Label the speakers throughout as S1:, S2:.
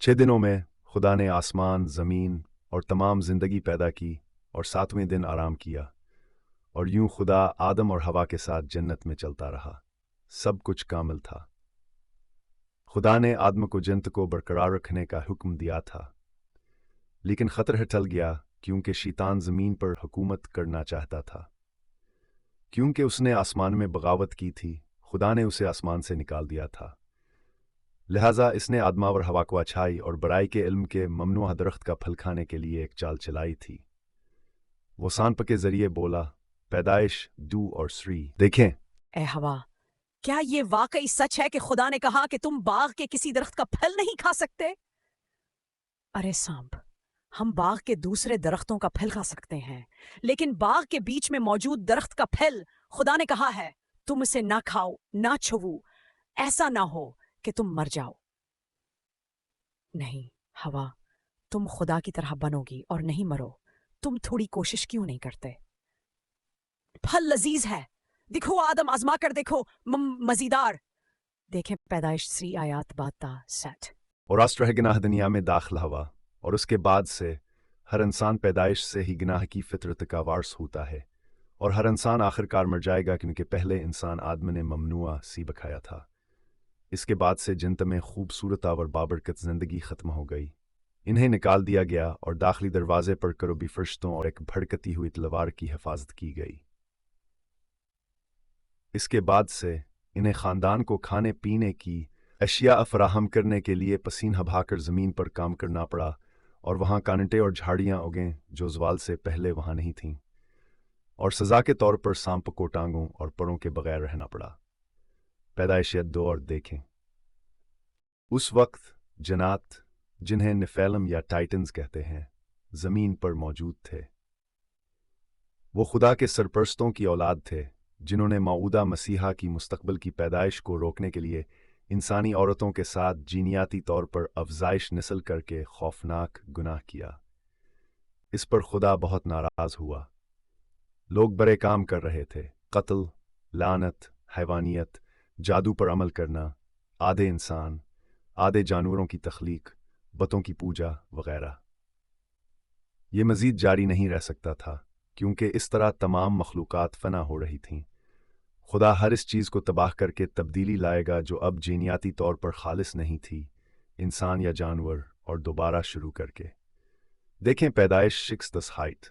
S1: 6 दिनों में खुदा ने आसमान, ज़मीन और तमाम ज़िंदगी पैदा की और 7वें दिन आराम किया। और यूं खुदा आदम और हवा के साथ जन्नत में चलता रहा। सब कुछ कामिल था। खुदा ने आदम को जन्नत को बरकरार रखने का हुक्म दिया था, लेकिन खतरा टल गया क्योंकि शैतान ज़मीन पर हुकूमत करना चाहता था। क्योंकि उसने आसमान में बगावत की थी, खुदा ने उसे आसमान से निकाल दिया था। लिहाजा इसने आदम और हवा को अच्छाई और बुराई के इल्म के ममनुआ दरख्त का फल खाने के लिए एक चाल चलाई थी। वो सांप के जरिए बोला, पैदाइश 2 और 3 देखें।
S2: ए हवा, क्या ये वाकई सच है कि खुदा ने कहा कि तुम बाग के किसी दरख्त का फल नहीं खा सकते? अरे सांप, हम बाग के दूसरे दरख्तों का फल खा सकते हैं, लेकिन बाग के बीच में मौजूद दरख्त का फल खुदा ने कहा है तुम इसे ना खाओ, ना छुओ, ऐसा ना हो कि तुम मर जाओ। नहीं हवा, तुम खुदा की तरह बनोगी और नहीं मरो। तुम थोड़ी कोशिश क्यों नहीं करते? फल लजीज है, दिखो आदम, आजमा कर देखो, मजीदार। देखें पैदाइश 3 आयात 12 सेट।
S1: और राष्ट्र गनाह दुनिया में दाखिल हुआ, और उसके बाद से हर इंसान पैदाइश से ही गनाह की फितरत का वारस होता है, और हर इंसान आखिरकार मर जाएगा क्योंकि पहले इंसान आदम ने ममनुआ सी बखाया था। इसके बाद से जन्नत में खूबसूरत और बाबरकत जिंदगी खत्म हो गई। इन्हें निकाल दिया गया और दाखिली दरवाजे पर करोबी फरिश्तों और एक भड़कती हुई तलवार की हिफाजत की गई। इसके बाद से इन्हें ख़ानदान को खाने पीने की अशिया फराहम करने के लिए पसीना बहाकर ज़मीन पर काम करना पड़ा, और वहाँ कांटे और झाड़ियाँ उगें जो ज़वाल से पहले वहाँ नहीं थीं, और सज़ा के तौर पर सांप को टांगों और परों के बगैर रहना पड़ा। पैदाइशियत 2 और देखें। उस वक्त जन्नात, जिन्हें निफेलम या टाइटन्स कहते हैं, ज़मीन पर मौजूद थे। वो खुदा के सरपरस्तों की औलाद थे जिन्होंने मऊदा मसीहा की मुस्तकबिल की पैदाइश को रोकने के लिए इंसानी औरतों के साथ जीनियाती तौर पर अफजाइश नस्ल करके खौफनाक गुनाह किया। इस पर खुदा बहुत नाराज हुआ। लोग बड़े काम कर रहे थे, कत्ल, लानत, हैवानियत, जादू पर अमल करना, आधे इंसान आधे जानवरों की तख्लीक, बतों की पूजा वगैरह। ये मज़ीद जारी नहीं रह सकता था क्योंकि इस तरह तमाम मखलूक़ात फना हो रही थीं। खुदा हर इस चीज़ को तबाह करके तब्दीली लाएगा जो अब जीनियाती तौर पर खालिस नहीं थी, इंसान या जानवर, और दोबारा शुरू करके देखें पैदाइश 6 10 हाइट।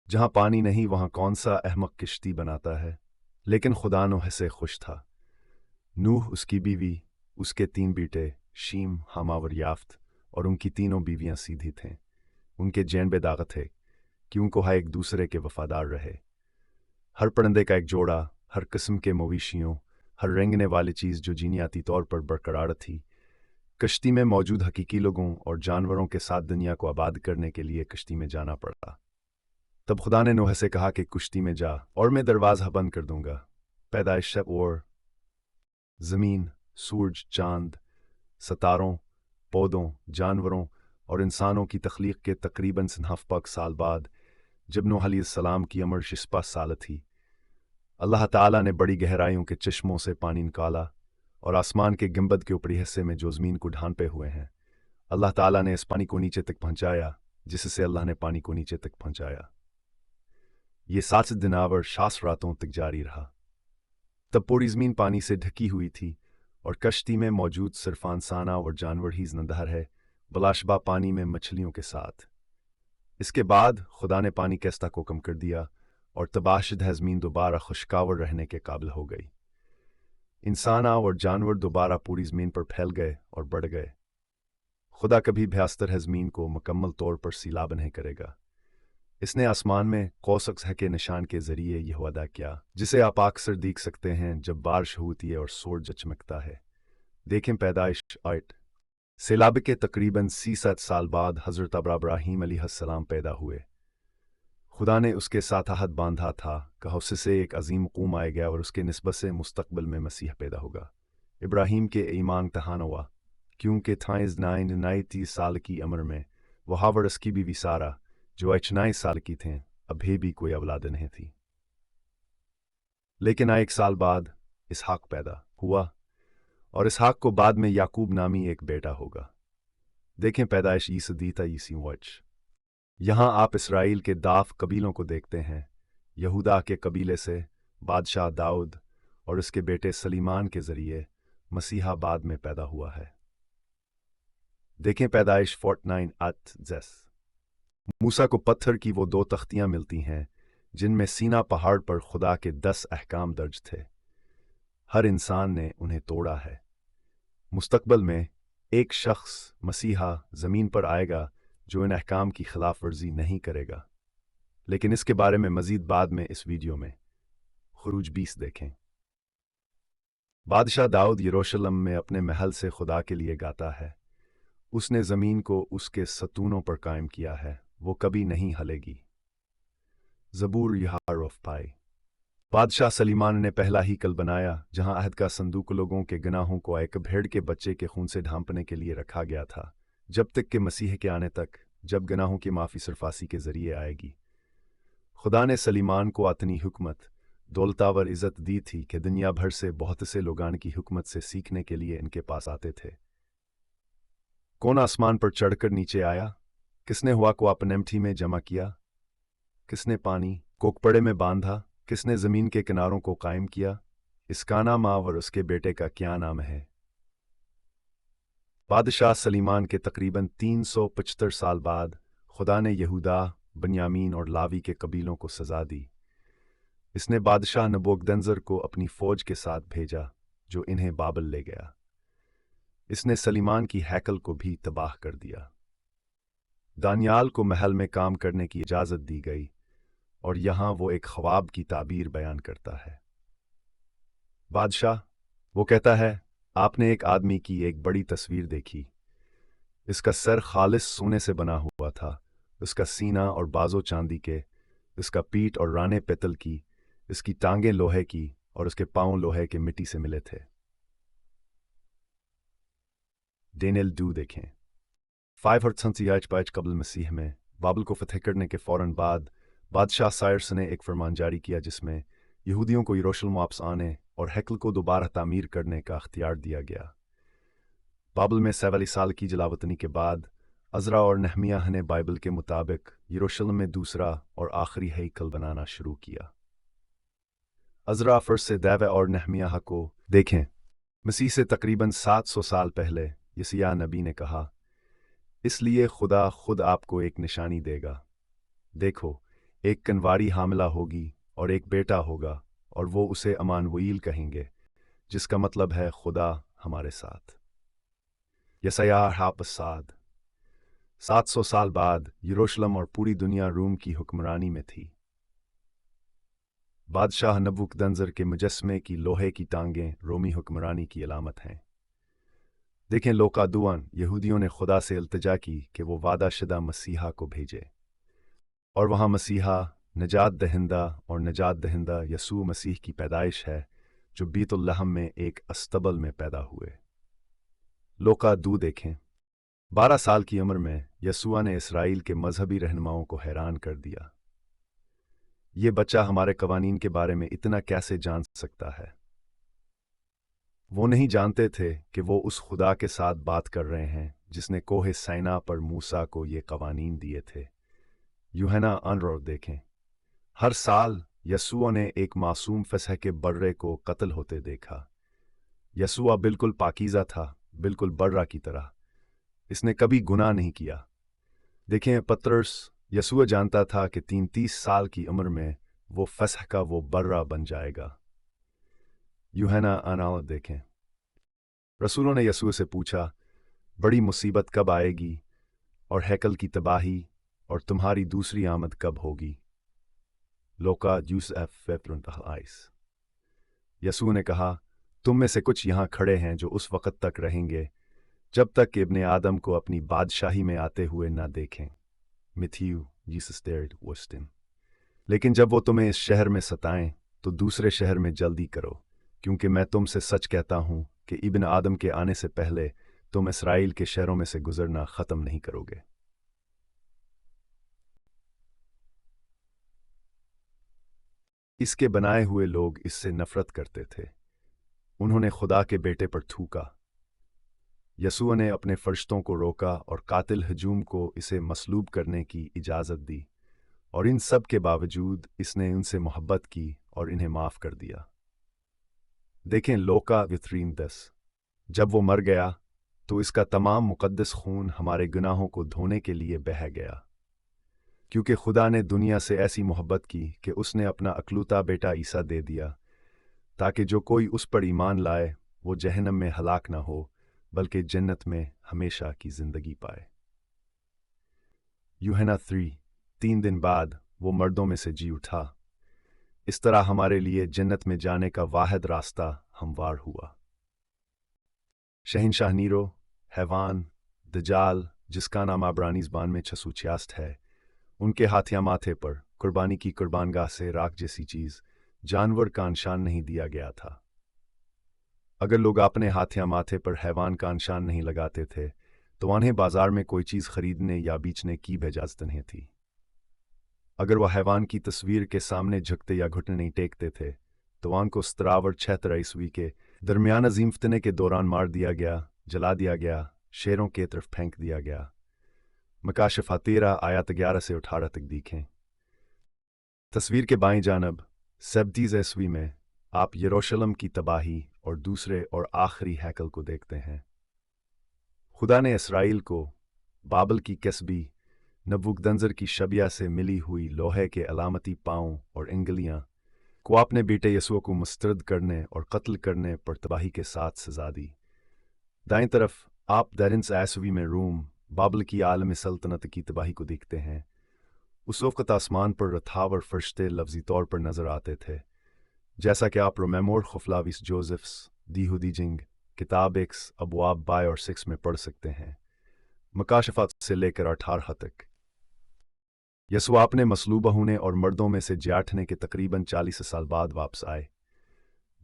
S1: जहाँ पानी नहीं वहाँ कौन सा अहमक किश्ती बनाता है? लेकिन खुदा नूह से खुश था। नूह, उसकी बीवी, उसके 3 बेटे शीम, हाम और याफ्त, और उनकी तीनों बीवियाँ सीधी थीं। उनके जैन बेदाग थे कि उनको हर एक दूसरे के वफादार रहे। हर परिंदे का एक जोड़ा, हर किस्म के मवेशियों, हर रेंगने वाली चीज़ जो जीनियाती तौर पर बरकरार थी, कश्ती में मौजूद हकीकी लोगों और जानवरों के साथ दुनिया को आबाद करने के लिए कश्ती में जाना पड़ा। तब खुदा ने नूह से कहा कि कश्ती में जा और मैं दरवाज़ा बंद कर दूंगा। पैदाइश और ज़मीन, सूरज, चांद, सितारों, पौधों, जानवरों और इंसानों की तख्लीक के तकरीबन 9 साल बाद, जब नूह अलैहिस्सलाम की उम्र 60 साल थी, अल्लाह ताला ने बड़ी गहराइयों के चश्मों से पानी निकाला, और आसमान के गुंबद के ऊपरी हिस्से में जो ज़मीन को ढांपे हुए हैं, अल्लाह ताला ने इस पानी को नीचे तक पहुंचाया, जिससे अल्लाह ने पानी को नीचे तक पहुंचाया। ये 7 दिनावर 60 रातों तक जारी रहा। तब पूरी ज़मीन पानी से ढकी हुई थी, और कश्ती में मौजूद सिर्फ इंसाना और जानवर ही जिंदा है, बलाशबा पानी में मछलियों के साथ। इसके बाद खुदा ने पानी के स्तर को कम कर दिया, और तबाशुदा ज़मीन दोबारा खुशकावर रहने के काबिल हो गई। इंसान और जानवर दोबारा पूरी ज़मीन पर फैल गए और बढ़ गए। खुदा कभी भी अस्तर ज़मीन को मुकम्मल तौर पर सीलाब नहीं करेगा। इसने आसमान में कौसक्स के निशान के जरिए यह वादा किया, जिसे आप अक्सर देख सकते हैं जब बारिश होती है और सूरज चमकता है। देखें पैदाइश 8। सैलाब के तकरीबन 67 साल बाद हज़रत इब्राहीम अलैहिस्सलाम पैदा हुए। खुदा ने उसके साथ अहद बांधा था कि उससे एक अजीम कौम आएगा और उसके निस्बत से मुस्तकबिल में मसीह पैदा होगा। इब्राहीम के ईमान तहान हुआ क्योंकि 29 साल की उम्र में वह वर्ष की बीवी सारा, जो 29 साल की थीं, अभी भी कोई औलाद नहीं थी। लेकिन 1 साल बाद इसहाक पैदा हुआ, और इसहाक को बाद में याकूब नामी एक बेटा होगा। देखें पैदाइश ई सदीता ईसी वच। यहाँ आप इसराइल के दाफ कबीलों को देखते हैं। यहूदा के कबीले से बादशाह दाऊद और उसके बेटे सलीमान के जरिए मसीहा बाद में पैदा हुआ है। देखें पैदाइश 49 अत जैस। मूसा को पत्थर की वो 2 तख्तियां मिलती हैं जिनमें सीना पहाड़ पर खुदा के 10 अहकाम दर्ज थे। हर इंसान ने उन्हें तोड़ा है। मुस्तकबल में एक शख्स मसीहा जमीन पर आएगा जो इन अहकाम की खिलाफ वर्जी नहीं करेगा, लेकिन इसके बारे में मजीद बाद में इस वीडियो में। खुरूज 20 देखें। बादशाह दाऊद यरूशलेम में अपने महल से खुदा के लिए गाता है। उसने जमीन को उसके सतूनों पर कायम किया है, वो कभी नहीं हलेगी। ज़बूर यहारोफ पाई। बादशाह सलीमान ने पहला हीकल बनाया जहां अहद का संदूक लोगों के गुनाहों को एक भेड़ के बच्चे के खून से ढांपने के लिए रखा गया था, जब तक कि मसीह के आने तक, जब गुनाहों की माफ़ी सिर्फासी के जरिए आएगी। खुदा ने सलीमान को अपनी हुकमत, दौलतावर इज़्ज़त दी थी कि दुनिया भर से बहुत से लोगान की हुकमत से सीखने के लिए इनके पास आते थे। कौन आसमान पर चढ़कर नीचे आया? किसने हवा को अपने मुट्ठी में जमा किया? किसने पानी को कपड़े में बांधा? किसने जमीन के किनारों को कायम किया? इसका नाम और उसके बेटे का क्या नाम है? बादशाह सलीमान के तकरीबन 375 साल बाद खुदा ने यहूदा, बन्यामीन और लावी के कबीलों को सजा दी। इसने बादशाह नबूकदनेस्सर को अपनी फौज के साथ भेजा जो इन्हें बाबल ले गया। इसने सलीमान की हैकल को भी तबाह कर दिया। दानियाल को महल में काम करने की इजाज़त दी गई और यहाँ वो एक ख्वाब की ताबीर बयान करता है। बादशाह, वो कहता है, आपने एक आदमी की एक बड़ी तस्वीर देखी। इसका सर खालिस सोने से बना हुआ था, इसका सीना और बाजू चांदी के, इसका पीठ और राने पितल की, इसकी टांगें लोहे की और उसके पांव लोहे के मिट्टी से मिले थे। डेनियल 2 देखें। 535 कबल मसीह में बाबल को फतह करने के फौरन बाद बादशाह सायरस ने एक फरमान जारी किया जिसमें यहूदियों को यरूशलेम वापस आने और हैकल को दोबारा तामीर करने का अख्तियार दिया गया। बाबल में 47 साल की जलावतनी के बाद अज़रा और नहमियाह ने बाइबल के मुताबिक यरूशलेम में दूसरा और आखिरी हैकल बनाना शुरू किया। अज़रा फर्स से दैव और नहमियाह को देखें। मसीह से तकरीबन 700 साल पहले यसिया नबी ने कहा, इसलिए खुदा खुद आपको एक निशानी देगा। देखो, एक कनवारी हामिला होगी और एक बेटा होगा और वो उसे अमानुएल कहेंगे, जिसका मतलब है खुदा हमारे साथ। यसायाह हापसाद। 700 साल बाद यरूशलेम और पूरी दुनिया रोम की हुक्मरानी में थी। बादशाह नबूकदनेस्सर के मुजस्मे की लोहे की टांगें रोमी हुक्मरानी की अलामत हैं। देखें लोका दुआन। यहूदियों ने खुदा से इल्तिजा की कि वो वादाशुदा मसीहा को भेजे, और वहाँ मसीहा नजात दहिंदा और नजात दहिंदा यसू मसीह की पैदाइश है जो बीतुल लहम में एक अस्तबल में पैदा हुए। लोका 2 देखें। 12 साल की उम्र में यसुआ ने इसराइल के मजहबी रहनुमाओं को हैरान कर दिया। ये बच्चा हमारे कवानीन के बारे में इतना कैसे जान सकता है? वो नहीं जानते थे कि वो उस खुदा के साथ बात कर रहे हैं जिसने कोहे सैना पर मूसा को ये कवानीन दिए थे। यूहन्ना 11 देखें। हर साल यसुआ ने एक मासूम फसह के बर्रे को कत्ल होते देखा। यसुआ बिल्कुल पाकीज़ा था, बिल्कुल बर्रा की तरह। इसने कभी गुनाह नहीं किया। देखें पतरस। यसुआ जानता था कि 33 साल की उम्र में वो फसह का वो बर्रा बन जाएगा। यूहन्ना 9 देखें। रसूलों ने यसुआ से पूछा, बड़ी मुसीबत कब आएगी और हैकल की तबाही और तुम्हारी दूसरी आमद कब होगी? लोका यूसुफ 28। यसुआ ने कहा, तुम में से कुछ यहाँ खड़े हैं जो उस वक़्त तक रहेंगे जब तक कि इब्ने आदम को अपनी बादशाही में आते हुए न देखें। मिथ्यू जीसस 3:18। लेकिन जब वो तुम्हें इस शहर में सताएं तो दूसरे शहर में जल्दी करो, क्योंकि मैं तुमसे सच कहता हूं कि इब्न आदम के आने से पहले तुम इसराइल के शहरों में से गुजरना खत्म नहीं करोगे। इसके बनाए हुए लोग इससे नफरत करते थे। उन्होंने खुदा के बेटे पर थूका। यसुआ ने अपने फरिश्तों को रोका और कातिल हजूम को इसे मसलूब करने की इजाज़त दी, और इन सब के बावजूद इसने उनसे मोहब्बत की और इन्हें माफ़ कर दिया। देखें लोका 10। जब वो मर गया तो इसका तमाम मुक़द्दस खून हमारे गुनाहों को धोने के लिए बह गया, क्योंकि खुदा ने दुनिया से ऐसी मोहब्बत की कि उसने अपना अकलूता बेटा ईसा दे दिया, ताकि जो कोई उस पर ईमान लाए वो जहन्नम में हलाक ना हो बल्कि जन्नत में हमेशा की जिंदगी पाए। यूहन्ना 3 दिन बाद वो मर्दों में से जी उठा। इस तरह हमारे लिए जन्नत में जाने का वाहिद रास्ता हमवार हुआ। शहनशाह नीरो, हैवान, दजाल, जिसका नाम आबरानी ज़बान में 666 है, उनके हाथिया माथे पर कुर्बानी की कुर्बानगाह से राख जैसी चीज़ जानवर का निशान नहीं दिया गया था। अगर लोग अपने हाथिया माथे पर हैवान का निशान नहीं लगाते थे तो उन्हें बाजार में कोई चीज़ खरीदने या बेचने की भी इजाज़त नहीं थी। अगर वह हैवान की तस्वीर के सामने झुकते या घुटने नहीं टेकते थे तो उनको 17 ईस्वी के दरमियान अजीम फितने के दौरान मार दिया गया, जला दिया गया, शेरों के तरफ फेंक दिया गया। मकाशिफ़ा 13 आयत 11 से 18 तक देखें। तस्वीर के बाईं जानब 37 ईस्वी में आप यरूशलेम की तबाही और दूसरे और आखिरी हैकल को देखते हैं। खुदा ने इसराइल को बाबल की कसबी नबूकदनज़र की शबिया से मिली हुई लोहे के अलामती पाँव और इंगलियाँ को अपने बेटे यसुआ को मुस्तरद करने और कत्ल करने पर तबाही के साथ सजा दी। दाईं तरफ आप 10 ईस्वी में रूम बाबल की आलम सल्तनत की तबाही को देखते हैं। उस वक़्त आसमान पर रथावर फरिश्ते लफ्ज़ी तौर पर नज़र आते थे, जैसा कि आप रोमेमोर खुफलाविस जोसेफ्स दीहुदी जिंग किताब एक्स अबवाब 2 और 6 में पढ़ सकते हैं। मकाशफात से लेकर 18 तक यसुआ अपने मसलूब होने और मर्दों में से जाठने के तकरीबन 40 साल बाद वापस आए।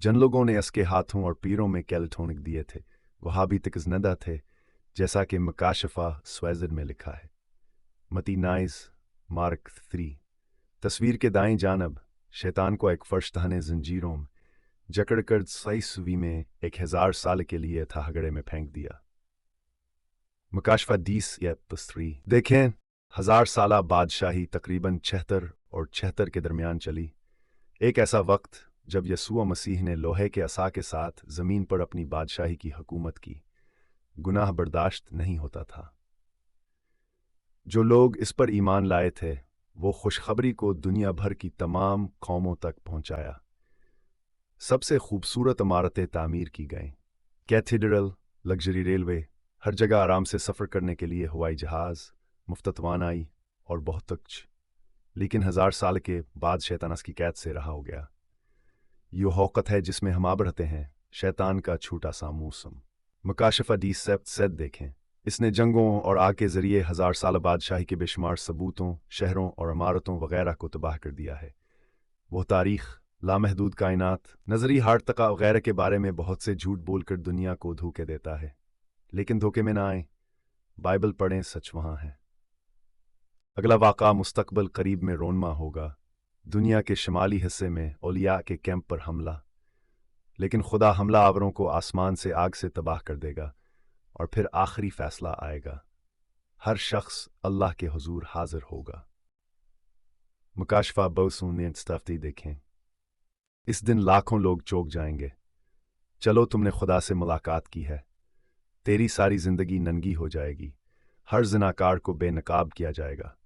S1: जन लोगों ने इसके हाथों और पीरों में कैल्टोनिक दिए थे, वह अभी तक ज़िंदा थे, जैसा कि मकाशफा स्वेज़र में लिखा है। मती 9 मार्क 3। तस्वीर के दाईं जानब शैतान को एक फर्श तहने जंजीरों में जकड़कर 6वीं में 1000 साल के लिए थाहगड़े में फेंक दिया। मकाशफा 10 या 3 देखें। 1000 साला बादशाही तकरीबन 76 और 76 के दरमियान चली। एक ऐसा वक्त जब यसुआ मसीह ने लोहे के असा के साथ ज़मीन पर अपनी बादशाही की हुकूमत की। गुनाह बर्दाश्त नहीं होता था। जो लोग इस पर ईमान लाए थे वो खुशखबरी को दुनिया भर की तमाम कौमों तक पहुंचाया। सबसे खूबसूरत इमारतें तामीर की गईं। कैथेड्रल, लग्जरी रेलवे, हर जगह आराम से सफ़र करने के लिए हवाई जहाज़, मुफ्त तवानाई और बहुत कुछ। लेकिन 1000 साल के बाद शैतान की कैद से रहा हो गया। ये औक़त है जिसमें हम अब रहते हैं, शैतान का छूटा सा मौसम। मकाशफा 10 देखें। इसने जंगों और आग के ज़रिए 1000 साल बादशाही के बेशुमार सबूतों, शहरों और इमारतों वगैरह को तबाह कर दिया है। वो तारीख़, लामहदूद कायनात, नज़री हार्तका वगैरह के बारे में बहुत से झूठ बोलकर दुनिया को धोखे देता है, लेकिन धोखे में ना आए। बाइबल पढ़ें, सच वहाँ है। अगला वाक़ा मुस्तकबल करीब में रोनमा होगा। दुनिया के शुमाली हिस्से में औलिया के कैंप पर हमला, लेकिन खुदा हमला आवरों को आसमान से आग से तबाह कर देगा और फिर आखिरी फैसला आएगा। हर शख्स अल्लाह के हुजूर हाजिर होगा। मुकाशफा 2 देखें। इस दिन लाखों लोग चौंक जाएंगे। चलो, तुमने खुदा से मुलाकात की है। तेरी सारी जिंदगी नंगी हो जाएगी। हर जिनाकार को बेनकाब किया जाएगा।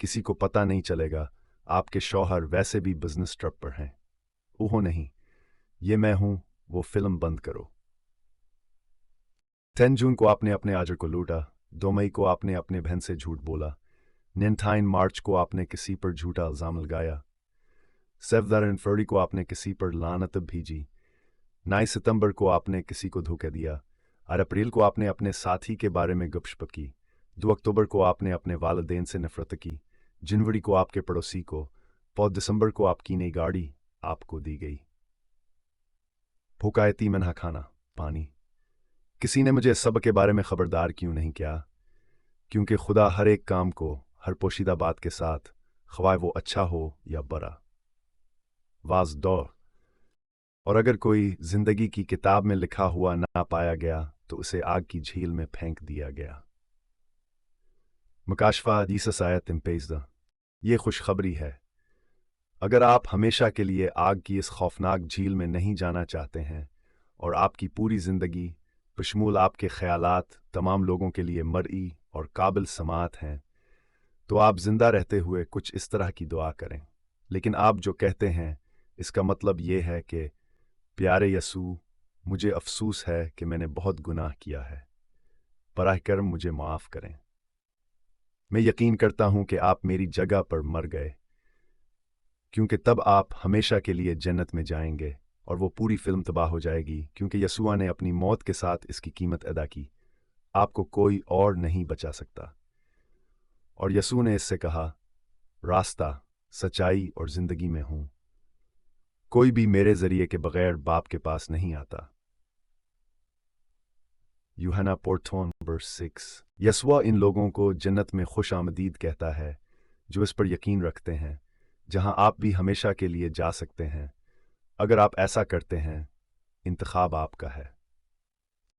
S1: किसी को पता नहीं चलेगा। आपके शौहर वैसे भी बिजनेस ट्रिप पर हैं। ओहो नहीं, ये मैं हूं। वो फिल्म बंद करो। 10 जून को आपने अपने आजर को लूटा। 2 मई को आपने अपने बहन से झूठ बोला। 9 मार्च को आपने किसी पर झूठा इल्ज़ाम लगाया। 7 फरवरी को आपने किसी पर लानत भेजी। 9 सितंबर को आपने किसी को धोखा दिया। 8 अप्रैल को आपने अपने साथी के बारे में गपशप की। 2 अक्टूबर को आपने अपने वालिदैन से नफरत की। जनवरी को आपके पड़ोसी को। 5 दिसंबर को आपकी नई गाड़ी आपको दी गई। भूखा यतीम खाना पानी। किसी ने मुझे सब के बारे में खबरदार क्यों नहीं किया? क्योंकि खुदा हर एक काम को हर पोशीदा बात के साथ, ख्वाह वो अच्छा हो या बुरा, वाज दौर। और अगर कोई जिंदगी की किताब में लिखा हुआ ना पाया गया तो उसे आग की झील में फेंक दिया गया। मुकाशफा हदीस आयत इम्पेज़दा, ये खुशखबरी है। अगर आप हमेशा के लिए आग की इस खौफनाक झील में नहीं जाना चाहते हैं और आपकी पूरी ज़िंदगी बशमूल आपके ख़यालात तमाम लोगों के लिए मरई और काबिल समात हैं, तो आप ज़िंदा रहते हुए कुछ इस तरह की दुआ करें। लेकिन आप जो कहते हैं इसका मतलब ये है कि प्यारे यसू, मुझे अफसोस है कि मैंने बहुत गुनाह किया है, बराह करम मुझे माफ़ करें। मैं यकीन करता हूँ कि आप मेरी जगह पर मर गए, क्योंकि तब आप हमेशा के लिए जन्नत में जाएंगे और वो पूरी फिल्म तबाह हो जाएगी, क्योंकि यसुआ ने अपनी मौत के साथ इसकी कीमत अदा की। आपको कोई और नहीं बचा सकता। और यसू ने इससे कहा, रास्ता, सच्चाई और जिंदगी में हूं। कोई भी मेरे जरिए के बगैर बाप के पास नहीं आता। यूहन्ना 4:6। यसुआ इन लोगों को जन्नत में खुश आमदीद कहता है जो इस पर यकीन रखते हैं, जहां आप भी हमेशा के लिए जा सकते हैं। अगर आप ऐसा करते हैं, इंतखाब आपका है।